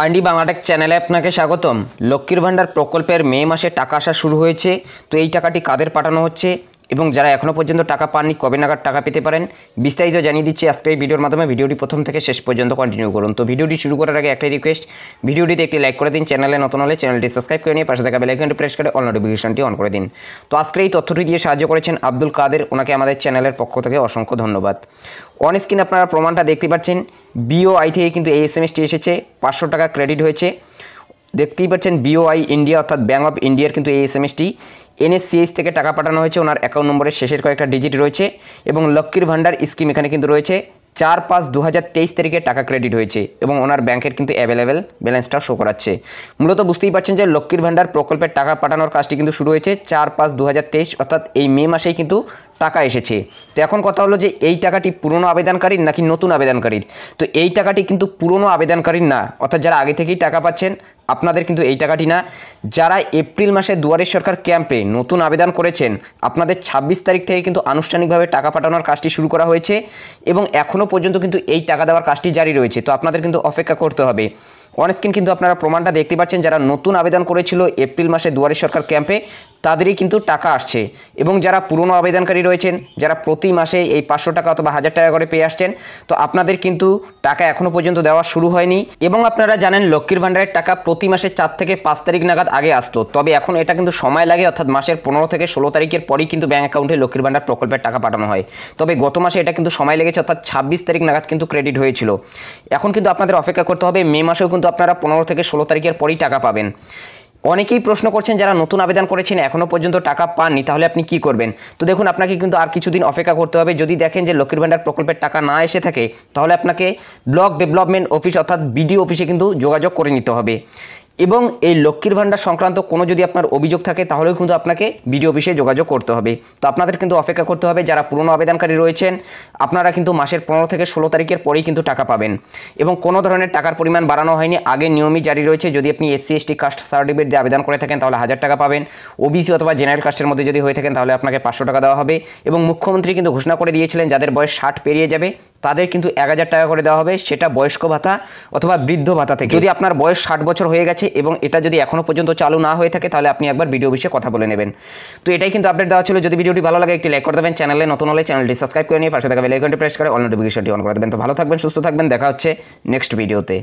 আন্ডি বাংলাটেক চ্যানেলে আপনাকে স্বাগতম। লক্ষ্মীর ভাণ্ডার প্রকল্পের মে মাসে টাকা আসা শুরু হয়েছে। তো এই টাকাটি কাদের পাঠানো হচ্ছে এবং যারা এখনও পর্যন্ত টাকা পাননি কবে নাগাদ টাকা পেতে পারেন বিস্তারিত জানিয়ে দিচ্ছি আজকে এই ভিডিওর মাধ্যমে। ভিডিওটি প্রথম থেকে শেষ পর্যন্ত কন্টিনিউ করুন। তো ভিডিওটি শুরু করার আগে একটাই রিকোয়েস্ট, ভিডিওটিতে একটি লাইক করে দিন, চ্যানেলে নতুন হলে চ্যানেলটি সাবস্ক্রাইব করে নিয়ে পাশে থাকা বেল আইকনটি প্রেস করে অল নোটিফিকেশনটি অন করে দিন। তো আজকে এই তথ্যটি দিয়ে সাহায্য করেছেন আব্দুল কাদের, ওনাকে আমাদের চ্যানেলের পক্ষ থেকে অসংখ্য ধন্যবাদ। অন স্ক্রিন আপনারা প্রমাণটা দেখতে পাচ্ছেন, বিওআই থেকে কিন্তু এই এসএমএসটি এসেছে, 500 টাকা ক্রেডিট হয়েছে। দেখতেই পাচ্ছেন বিওআই ইন্ডিয়া অর্থাৎ ব্যাঙ্ক অফ ইন্ডিয়ার কিন্তু এই এসএমএসটি এনএসসিএইচ থেকে টাকা পাঠানো হয়েছে। ওনার অ্যাকাউন্ট নম্বরের শেষের কয়েকটা ডিজিট রয়েছে এবং লক্ষ্মীর ভাণ্ডার স্কিম এখানে কিন্তু রয়েছে। 4/5/2023 তারিখে টাকা ক্রেডিট হয়েছে এবং ওনার ব্যাংকের কিন্তু অ্যাভেলেবেল ব্যালেন্সটা শো করাচ্ছে। মূলত বুঝতেই পারছেন যে লক্ষ্মীর ভাণ্ডার প্রকল্পের টাকা পাঠানোর কাজটি কিন্তু শুরু হয়েছে 4/5/2023 অর্থাৎ এই মে মাসেই কিন্তু টাকা এসেছে। তো এখন কথা হলো যে এই টাকাটি পুরনো আবেদনকারীর নাকি নতুন আবেদনকারীর। তো এই টাকাটি কিন্তু পুরনো আবেদনকারীর না, অর্থাৎ যারা আগে থেকেই টাকা পাচ্ছেন আপনাদের কিন্তু এই টাকাটি না। যারা এপ্রিল মাসে দুয়ারে সরকার ক্যাম্পে নতুন আবেদন করেছেন আপনাদের 26 তারিখ থেকে কিন্তু আনুষ্ঠানিকভাবে টাকা পাঠানোর কাজটি শুরু করা হয়েছে এবং এখনও পর্যন্ত কিন্তু এই টাকা দেওয়ার কাজটি জারি রয়েছে। তো আপনাদের কিন্তু অপেক্ষা করতে হবে। অন স্ক্রিন কিন্তু আপনারা প্রমাণটা দেখতে পাচ্ছেন, যারা নতুন আবেদন করেছিল এপ্রিল মাসে দুয়ারে সরকার ক্যাম্পে তাদেরই কিন্তু টাকা আসছে এবং যারা পুরনো আবেদনকারী রয়েছেন যারা প্রতি মাসে এই 500 টাকা অথবা 1000 টাকা করে পেয়ে আসছেন, তো আপনাদের কিন্তু টাকা এখনও পর্যন্ত দেওয়া শুরু হয়নি। এবং আপনারা জানেন লক্ষ্মীর ভাণ্ডারের টাকা প্রতি মাসে 4 থেকে 5 তারিখ নাগাদ আগে আসতো, তবে এখন এটা কিন্তু সময় লাগে, অর্থাৎ মাসের 15 থেকে 16 তারিখের পরেই কিন্তু ব্যাঙ্ক অ্যাকাউন্টে লক্ষ্মীর ভাণ্ডার প্রকল্পের টাকা পাঠানো হয়। তবে গত মাসে এটা কিন্তু সময় লেগেছে, অর্থাৎ 26 তারিখ নাগাদ কিন্তু ক্রেডিট হয়েছিল। এখন কিন্তু আপনাদের অপেক্ষা করতে হবে, মে মাসেও কিন্তু আপনারা 15 থেকে 16 তারিখের পরেই টাকা পাবেন। অনেকেই প্রশ্ন করছেন যারা নতুন আবেদন করেছেন এখনও পর্যন্ত টাকা পাননি তাহলে আপনি কি করবেন। তো দেখুন, আপনাকে কিন্তু আর কিছুদিন অপেক্ষা করতে হবে। যদি দেখেন যে লক্ষ্মীর ভাণ্ডার প্রকল্পের টাকা না এসে থাকে তাহলে আপনাকে ব্লক ডেভেলপমেন্ট অফিস অর্থাৎ বিডিও অফিসে কিন্তু যোগাযোগ করে নিতে হবে এবং এই লক্ষ্মীর ভাণ্ডার সংক্রান্ত কোনো যদি আপনার অভিযোগ থাকে তাহলেও কিন্তু আপনাকে বিডিও অফিসে যোগাযোগ করতে হবে। তো আপনাদের কিন্তু অপেক্ষা করতে হবে। যারা পুরনো আবেদনকারী রয়েছেন আপনারা কিন্তু মাসের 15 থেকে 16 তারিখের পরেই কিন্তু টাকা পাবেন এবং কোনো ধরনের টাকার পরিমাণ বাড়ানো হয়নি, আগে নিয়মই জারি রয়েছে। যদি আপনি SC/ST কাস্ট সার্টিফিকেট দিয়ে আবেদন করে থাকেন তাহলে 1000 টাকা পাবেন, ওবিসি অথবা জেনারেল কাস্টের মধ্যে যদি হয়ে থাকেন তাহলে আপনাকে 500 টাকা দেওয়া হবে এবং মুখ্যমন্ত্রী কিন্তু ঘোষণা করে দিয়েছিলেন যাদের বয়স 60 পেরিয়ে যাবে তাদের কিন্তু 1000 টাকা করে দেওয়া হবে, সেটা বয়স্ক ভাতা অথবা বৃদ্ধ ভাতা থেকে। যদি আপনার বয়স 60 বছর হয়ে গেছে এবং এটা যদি এখনও পর্যন্ত চালু না হয়ে থাকে তাহলে আপনি একবার বিডিও অফিসে কথা বলে নেবেন। তো এটাই কিন্তু আপডেট দেওয়া ছিল। যদি ভিডিওটি ভালো লাগে একটি লাইক করে দেবেন, চ্যানেলে নতুন হলে চ্যানেলটি সাবস্ক্রাইব করে নিয়ে পাশে থাকা বেল আইকনটি প্রেস করে অল নোটিফিকেশনটি অন করে দেবেন। তো ভালো থাকবেন, সুস্থ থাকবেন, দেখা হচ্ছে নেক্সট ভিডিওতে।